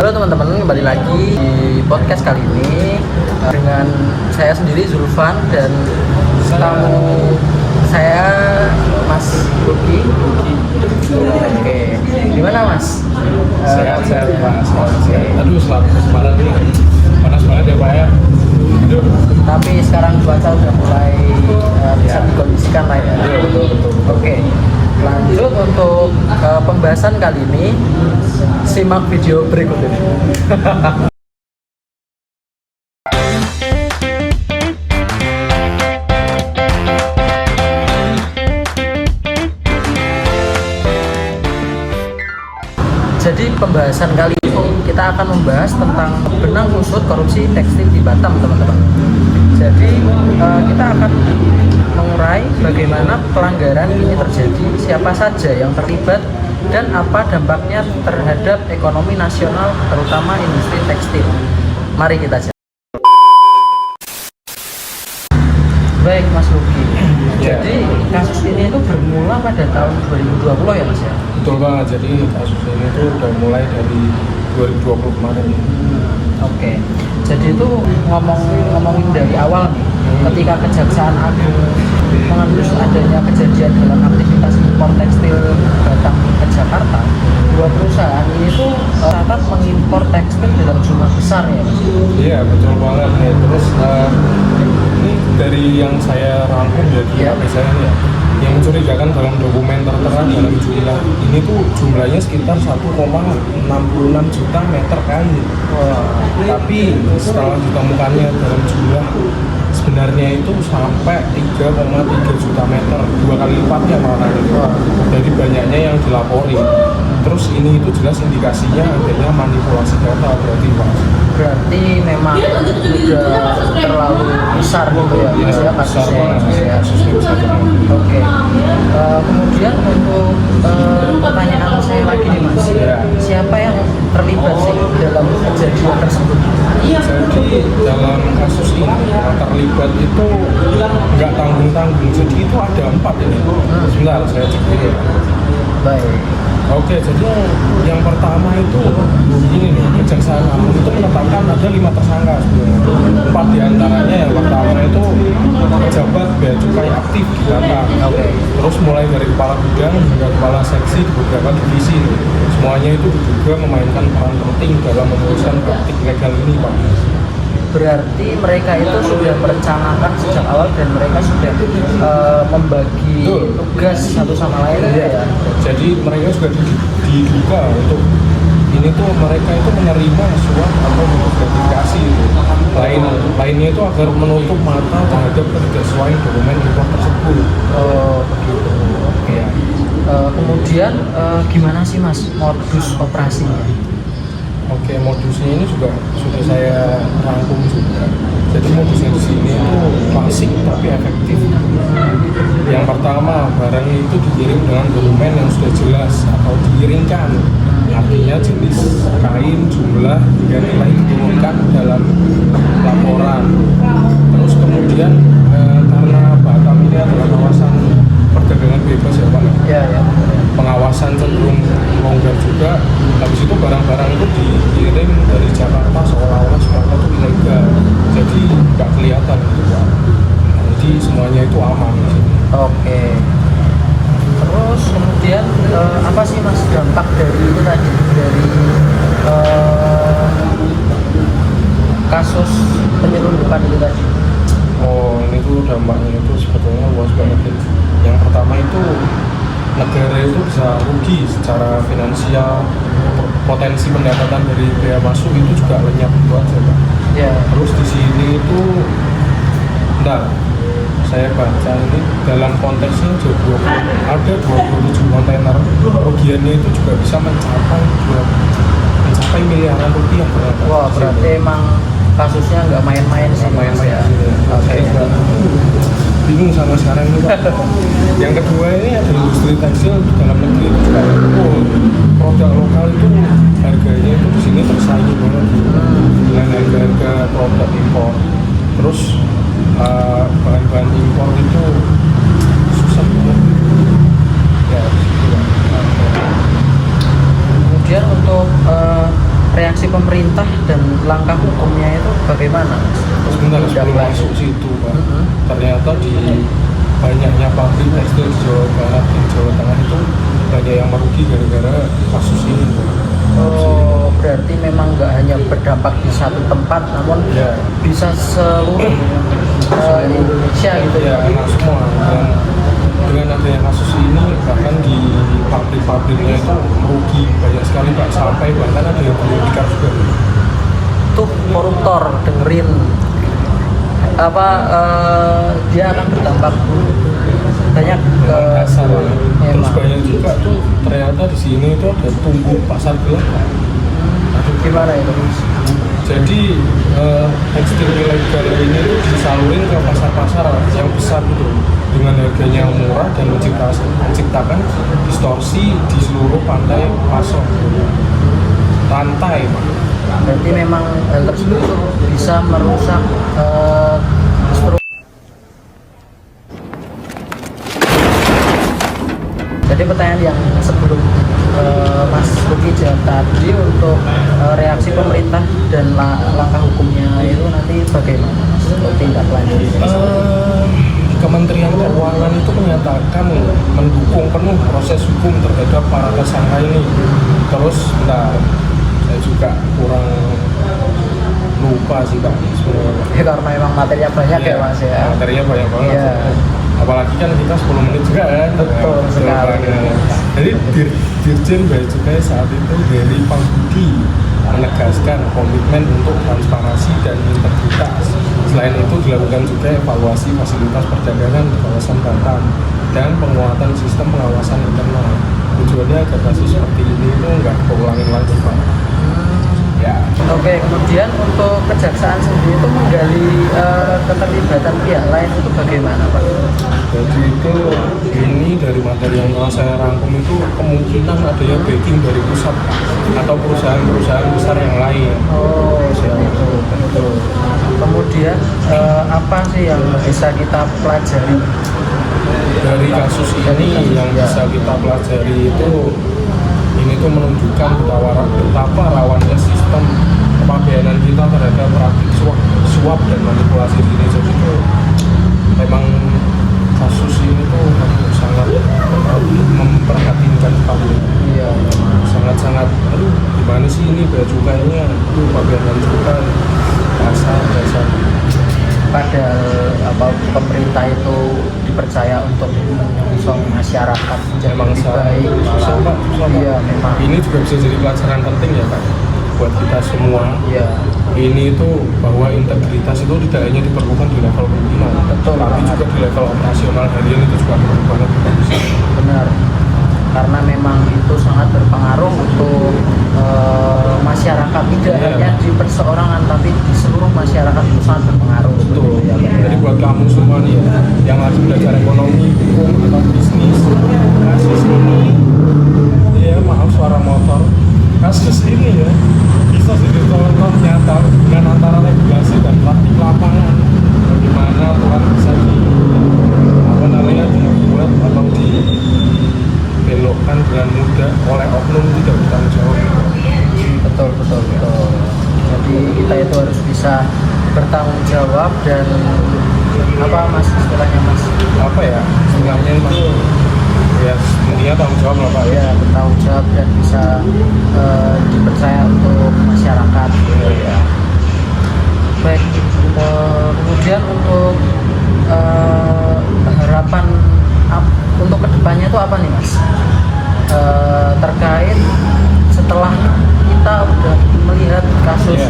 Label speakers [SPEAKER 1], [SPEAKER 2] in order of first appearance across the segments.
[SPEAKER 1] Halo teman-teman, kembali lagi di podcast kali ini dengan saya sendiri Zulfan dan tamu saya Mas Luki. Oke, gimana Mas?
[SPEAKER 2] Sehat Mas. Aduh, selamat malam ini panas banget ya Pak ya. Aduh.
[SPEAKER 1] Tapi sekarang cuaca udah mulai bisa dikondisikan lah ya.
[SPEAKER 2] Betul.
[SPEAKER 1] Oke, lanjut untuk pembahasan kali ini. Simak video berikut ini. Jadi pembahasan kali ini kita akan membahas tentang benang kusut korupsi tekstil di Batam, teman-teman. Jadi kita akan mengurai bagaimana pelanggaran ini terjadi, siapa saja yang terlibat, dan apa dampaknya terhadap ekonomi nasional, terutama industri tekstil. Mari kita cek. Baik Mas Luki, jadi kasus ini itu bermula pada tahun 2020 ya Mas ya?
[SPEAKER 2] Betul banget, jadi kasus ini tuh udah mulai dari 2020 kemarin.
[SPEAKER 1] Oke, jadi itu ngomongin dari awal nih, ketika Kejaksaan Agung mengendus adanya kejadian dalam aktivitas impor tekstil Batam ke Jakarta, dua perusahaan ini tuh catat mengimpor tekstil dalam jumlah besar ya Mas?
[SPEAKER 2] Iya, betul banget nih. Terus ini dari yang saya rangkum ya di HP saya nih ya, yang mencurigakan dalam dokumen tertera dalam jumlah ini tuh jumlahnya sekitar 1,66 juta meter kain. Tapi setelah ditemukannya dalam jumlah sebenarnya itu sampai 3,3 juta meter, dua kali lipatnya malah itu. Jadi banyaknya yang dilapori. Terus ini itu jelas indikasinya adanya manipulasi data berarti Pak.
[SPEAKER 1] Berarti memang sudah terlalu besar gitu ya Mas ya kasusnya.
[SPEAKER 2] Kasusnya besar banget.
[SPEAKER 1] Oke. Kemudian untuk pertanyaan saya lagi nih Mas, siapa yang terlibat sih dalam kejadian tersebut?
[SPEAKER 2] Jadi dalam kasus ini yang terlibat itu nggak tanggung-tanggung. Jadi itu ada 4 ini. Sebentar saya cek dulu ya.
[SPEAKER 1] Baik.
[SPEAKER 2] Oke, jadi yang pertama itu ini nih, Kejaksaan Agung itu menetapkan ada 5 tersangka sebenarnya. 4 diantaranya yang pertama itu pejabat bea cukai aktif di Batam. Terus mulai dari kepala gudang hingga kepala seksi di beberapa divisi. Semuanya itu diduga memainkan peran penting dalam meneruskan praktik legal ini, Pak.
[SPEAKER 1] Berarti mereka itu sudah merencanakan sejak awal dan mereka sudah membagi tugas satu sama lain ya.
[SPEAKER 2] Jadi mereka juga diduga untuk ini tuh mereka itu menerima suap atau gratifikasi itu. Lainnya itu agar menutup mata terhadap ketidaksesuaian dokumen impor tersebut.
[SPEAKER 1] Oh begitu. Oke. Kemudian gimana sih Mas modus operasinya?
[SPEAKER 2] Oke, modusnya ini juga sudah saya rangkum juga. Jadi modusnya di sini itu klasik tapi efektif. Yang pertama, barangnya itu dikirim dengan dokumen yang sudah jelas atau dikirimkan. Artinya jenis kain, jumlah, hingga nilai diturunkan dalam laporan. Terus kemudian karena Batam ini adalah kawasan perdagangan bebas ya Pak.
[SPEAKER 1] Ya.
[SPEAKER 2] Pengawasan cenderung longgar juga. Habis itu barang-barang itu dikirim dari Jakarta seolah-olah Jakarta itu ilegal, jadi nggak kelihatan gitu Pak. Jadi semuanya itu aman.
[SPEAKER 1] Oke. Terus kemudian apa sih Mas dampak dari itu tadi dari kasus penyelundupan itu tadi?
[SPEAKER 2] Oh, ini tuh dampaknya itu sebetulnya luas banget. Yang pertama itu negara itu bisa rugi secara finansial, potensi pendapatan dari bea masuk itu juga lenyap itu aja Pak.
[SPEAKER 1] Ya.
[SPEAKER 2] Terus di sini itu, saya baca ini dalam konteksnya ada 27 kontainer, kerugiannya itu juga bisa mencapai miliaran rupiah.
[SPEAKER 1] Wah, berarti emang kasusnya nggak main-main sih.
[SPEAKER 2] Main-main
[SPEAKER 1] ya.
[SPEAKER 2] Saya juga bingung sama sekarang ini Pak. Yang kedua ini ada industri tekstil di dalam negeri itu juga produk lokal itu harganya itu di sini tersaing banget dengan harga produk impor. Terus bahan-bahan impor itu susah banget. Ya,
[SPEAKER 1] Kemudian untuk reaksi pemerintah dan langkah hukumnya itu bagaimana?
[SPEAKER 2] Sebentar sebelum masuk situ Pak, ternyata di banyaknya pabrik tekstil di Jawa Barat dan Jawa Tengah itu banyak yang merugi gara-gara kasus ini Pak.
[SPEAKER 1] Oh, berarti memang nggak hanya berdampak di satu tempat, namun
[SPEAKER 2] Ya.
[SPEAKER 1] bisa seluruh Indonesia gitu
[SPEAKER 2] Ya,
[SPEAKER 1] ya.
[SPEAKER 2] enak semua. Dan dengan adanya kasus ini bahkan di pabrik-pabriknya itu merugi banyak sekali Pak, sampai bahkan ada yang perlu dikar juga.
[SPEAKER 1] Tuh koruptor dengerin apa dia akan berdampak banyak ke
[SPEAKER 2] Dasar, terus
[SPEAKER 1] memang.
[SPEAKER 2] banyak juga tuh ternyata di sini itu ada tumbuh pasar gelap Pak.
[SPEAKER 1] Gimana itu?
[SPEAKER 2] Jadi tekstil ilegal ini tuh disalurin ke pasar-pasar yang besar gitu dengan harganya yang murah dan menciptakan distorsi di seluruh rantai Pak.
[SPEAKER 1] Berarti memang hal tersebut tuh bisa merusak jadi pertanyaan yang sebelum Mas Luki jawab tadi untuk reaksi pemerintah dan langkah hukumnya itu nanti bagaimana Mas untuk tindak lanjut?
[SPEAKER 2] Kementerian Keuangan itu menyatakan mendukung penuh proses hukum terhadap para tersangka ini. Terus, saya juga kurang lupa sih Pak sebenarnya.
[SPEAKER 1] Ya, karena memang materinya banyak ya Mas ya.
[SPEAKER 2] Materinya banyak banget.
[SPEAKER 1] Iya.
[SPEAKER 2] Apalagi kan kita 10 menit juga kan.
[SPEAKER 1] Betul sekali.
[SPEAKER 2] Jadi Dirjen Bea Cukai saat itu dari Pak Budi menegaskan komitmen untuk transparansi dan integritas. Selain itu dilakukan juga evaluasi fasilitas perdagangan di kawasan Batam dan penguatan sistem pengawasan internal. Tujuannya agar kasus seperti ini itu nggak keulangin lagi Pak. Ya.
[SPEAKER 1] Oke, kemudian untuk kejaksaan sendiri itu menggali keterlibatan pihak lain itu bagaimana Pak?
[SPEAKER 2] Jadi itu ini dari materi yang telah saya rangkum itu kemungkinan adanya backing dari pusat atau perusahaan-perusahaan besar yang lain.
[SPEAKER 1] Oh, betul. Kemudian apa sih yang bisa kita pelajari
[SPEAKER 2] Dari kasus ini yang bisa kita pelajari itu ini tuh menunjukkan betapa rawannya sistem kepabeanan kita terhadap praktik suap dan manipulasi di Indonesia itu. Memang kasus ini tuh sangat memperhatikan sekali.
[SPEAKER 1] Iya.
[SPEAKER 2] Sangat-sangat, aduh gimana sih ini bea cukainya, itu pabeanan cukai dasar.
[SPEAKER 1] Padahal pemerintah itu dipercaya untuk menyongsong masyarakat menjadi
[SPEAKER 2] Memang
[SPEAKER 1] lebih baik.
[SPEAKER 2] susah Pak.
[SPEAKER 1] Iya, memang.
[SPEAKER 2] Ini juga bisa jadi pelajaran penting ya Pak buat kita semua.
[SPEAKER 1] Iya.
[SPEAKER 2] Ini itu bahwa integritas itu tidak hanya diperlukan di level pimpinan,
[SPEAKER 1] Betul,
[SPEAKER 2] tapi juga di level operasional harian itu juga perlu banget kita bisa.
[SPEAKER 1] Benar. Karena memang itu sangat berpengaruh untuk masyarakat, tidak hanya di perseorangan tapi di seluruh masyarakat itu sangat berpengaruh.
[SPEAKER 2] Betul.
[SPEAKER 1] Ya,
[SPEAKER 2] Jadi buat kamu semua nih ya, yang lagi belajar ekonomi, hukum atau bisnis, kasus ini, ya maaf suara motor, kasus ini ya bisa jadi contoh nyata dengan antara regulasi dan praktik lapangan. Bagaimana Tuhan bisa dibuat atau dibelokkan dengan mudah oleh oknum tidak bertanggung jawab.
[SPEAKER 1] Betul. Jadi kita itu harus bisa bertanggung jawab dan apa Mas istilahnya Mas?
[SPEAKER 2] Apa ya? Istilahnya itu ya intinya tanggung jawab lah Pak.
[SPEAKER 1] Ya, bertanggung jawab dan bisa dipercaya untuk masyarakat gitu ya. Baik, kemudian untuk harapan untuk kedepannya itu apa nih Mas? Terkait setelah kita udah melihat kasus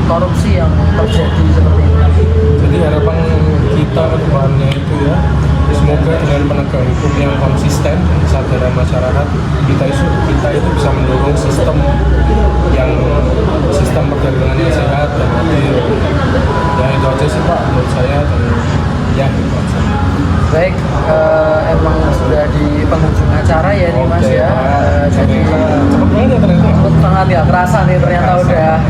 [SPEAKER 1] korupsi yang terjadi seperti ini.
[SPEAKER 2] Jadi harapan kita ke depannya itu ya, semoga dengan penegak hukum yang konsisten dan kesadaran masyarakat, kita itu bisa mendorong sistem perdagangan yang sehat dan adil. Ya itu aja sih Pak menurut saya, dan ya itu aja.
[SPEAKER 1] Baik, emang sudah di penghujung acara ya nih Mas ya. Jadi
[SPEAKER 2] cepet banget ya ternyata.
[SPEAKER 1] cepet banget ya, kerasa nih ternyata udah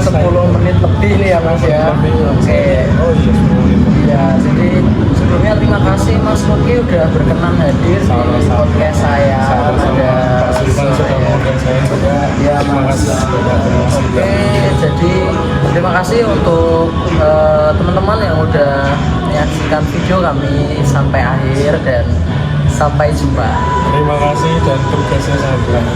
[SPEAKER 1] 10 menit lebih nih ya Mas ya. Oke.
[SPEAKER 2] Oh iya 10 menit.
[SPEAKER 1] Ya, jadi sebelumnya terima kasih Mas Luki udah berkenan hadir di podcast saya.
[SPEAKER 2] Sama-sama. Pak Sultan sudah mengundang saya juga
[SPEAKER 1] Ya,
[SPEAKER 2] terima
[SPEAKER 1] Mas.
[SPEAKER 2] kasih sudah terima kasih.
[SPEAKER 1] Oke, jadi terima kasih untuk teman-teman yang udah menyaksikan video kami sampai akhir dan sampai jumpa.
[SPEAKER 2] Terima kasih dan tugasnya saya bilang.